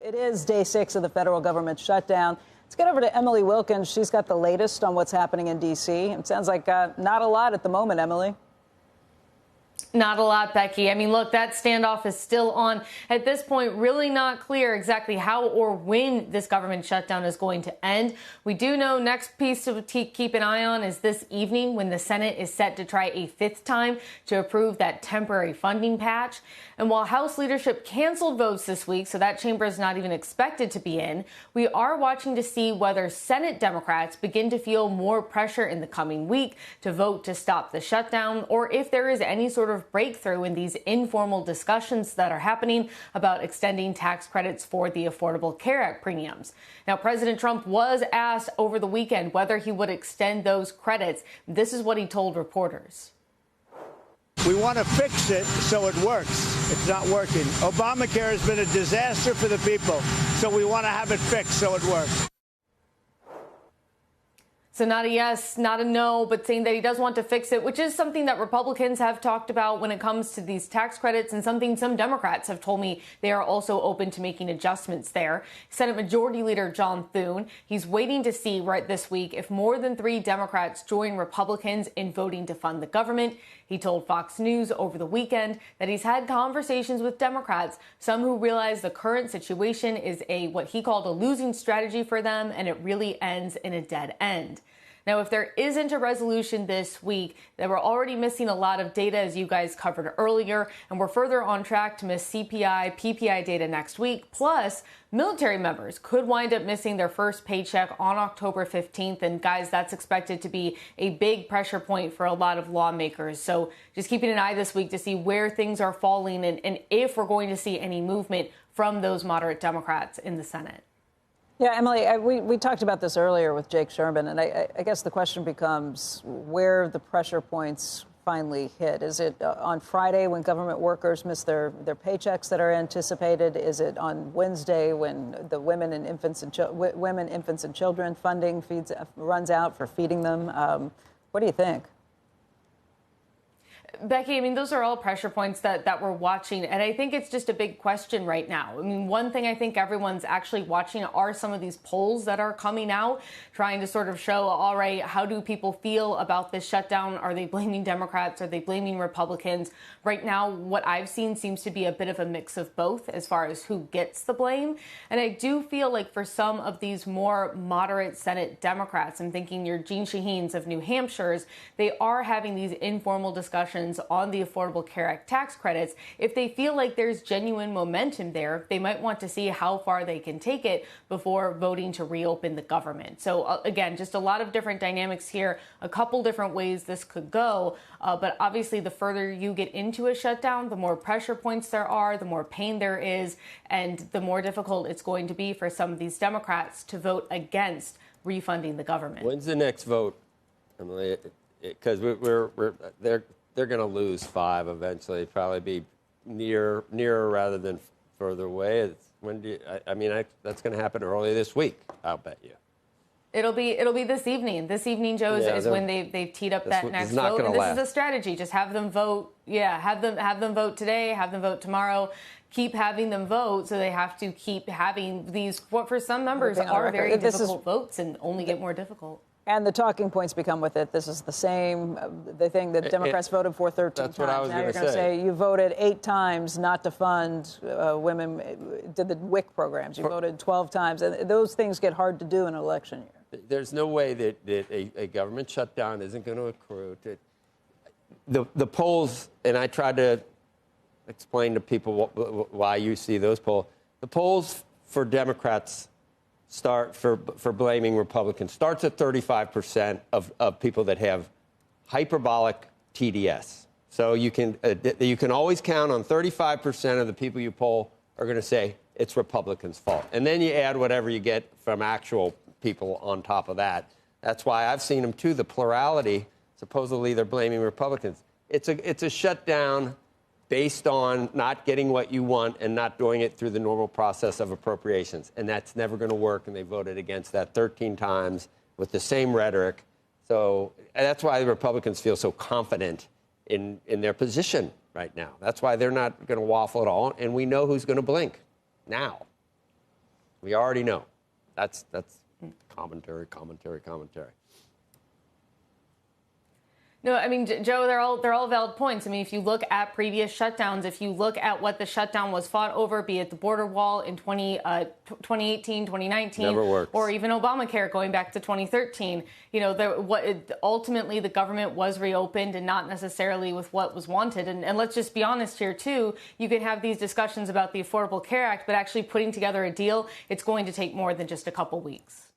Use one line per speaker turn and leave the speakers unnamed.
It is day 6 of the federal government shutdown. Let's get over to Emily Wilkins. She's got the latest on what's happening in D.C. It sounds like not a lot at the moment, Emily.
Not a lot, Becky. I mean, look, that standoff is still on. At this point, really not clear exactly how or when this government shutdown is going to end. We do know next piece to keep an eye on is this evening when the Senate is set to try a 5th time to approve that temporary funding patch. And while House leadership canceled votes this week, so that chamber is not even expected to be in, we are watching to see whether Senate Democrats begin to feel more pressure in the coming week to vote to stop the shutdown, or if there is any sort of breakthrough in these informal discussions that are happening about extending tax credits for the Affordable Care Act premiums. Now, President Trump was asked over the weekend whether he would extend those credits. This is what he told reporters.
We want to fix it so it works. It's not working. Obamacare has been a disaster for the people, so we want to have it fixed so it works.
So not a yes, not a no, but saying that he does want to fix it, which is something that Republicans have talked about when it comes to these tax credits and something some Democrats have told me they are also open to making adjustments there. Senate Majority Leader John Thune, he's waiting to see right this week if more than 3 Democrats join Republicans in voting to fund the government. He told Fox News over the weekend that he's had conversations with Democrats, some who realize the current situation is what he called a losing strategy for them, and it really ends in a dead end. Now, if there isn't a resolution this week, then we're already missing a lot of data, as you guys covered earlier, and we're further on track to miss CPI, PPI data next week. Plus, military members could wind up missing their first paycheck on October 15th. And guys, that's expected to be a big pressure point for a lot of lawmakers. So just keeping an eye this week to see where things are falling and if we're going to see any movement from those moderate Democrats in the Senate.
Yeah, Emily, we talked about this earlier with Jake Sherman, and I guess the question becomes where the pressure points finally hit. Is it on Friday when government workers miss their paychecks that are anticipated? Is it on Wednesday when the women, infants, and children funding runs out for feeding them? What do you think?
Becky, I mean, those are all pressure points that we're watching, and I think it's just a big question right now. I mean, one thing I think everyone's actually watching are some of these polls that are coming out, trying to sort of show, all right, how do people feel about this shutdown? Are they blaming Democrats? Are they blaming Republicans? Right now, what I've seen seems to be a bit of a mix of both as far as who gets the blame. And I do feel like for some of these more moderate Senate Democrats, I'm thinking your Jeanne Shaheens of New Hampshire's, they are having these informal discussions on the Affordable Care Act tax credits. If they feel like there's genuine momentum there, they might want to see how far they can take it before voting to reopen the government. So again, just a lot of different dynamics here, a couple different ways this could go. But obviously, the further you get into a shutdown, the more pressure points there are, the more pain there is, and the more difficult it's going to be for some of these Democrats to vote against refunding the government.
When's the next vote, Emily? Because they're going to lose 5 eventually. Probably be nearer rather than further away. That's going to happen early this week. I'll bet you.
It'll be this evening. This evening, Joe, is when they've teed up that next vote. And this is a strategy. Just have them vote. Yeah, have them vote today. Have them vote tomorrow. Keep having them vote. So they have to keep having these. What for some members are very difficult votes and only get more difficult.
And the talking points become with it. This is the same, the thing that Democrats voted for 13
times.
What I was now you're going to say you voted 8 times not to fund women, did the WIC programs. You voted 12 times. And those things get hard to do in an election year.
There's no way that a government shutdown isn't going to accrue. The polls, and I tried to explain to people why you see those polls. The polls for Democrats start for blaming Republicans starts at 35% of people that have hyperbolic TDS. So you can always count on 35% of the people you poll are going to say it's Republicans' fault. And then you add whatever you get from actual people on top of that. That's why I've seen them, too, the plurality. Supposedly they're blaming Republicans. It's a shutdown based on not getting what you want and not doing it through the normal process of appropriations. And that's never going to work, and they voted against that 13 times with the same rhetoric. So that's why the Republicans feel so confident in their position right now. That's why they're not going to waffle at all, and we know who's going to blink now. We already know. That's commentary.
No, I mean, Joe, they're all valid points. I mean, if you look at previous shutdowns, if you look at what the shutdown was fought over, be it the border wall in 2018, 2019,
never worked,
or even Obamacare going back to 2013, ultimately the government was reopened and not necessarily with what was wanted. And let's just be honest here, too. You can have these discussions about the Affordable Care Act, but actually putting together a deal, it's going to take more than just a couple weeks.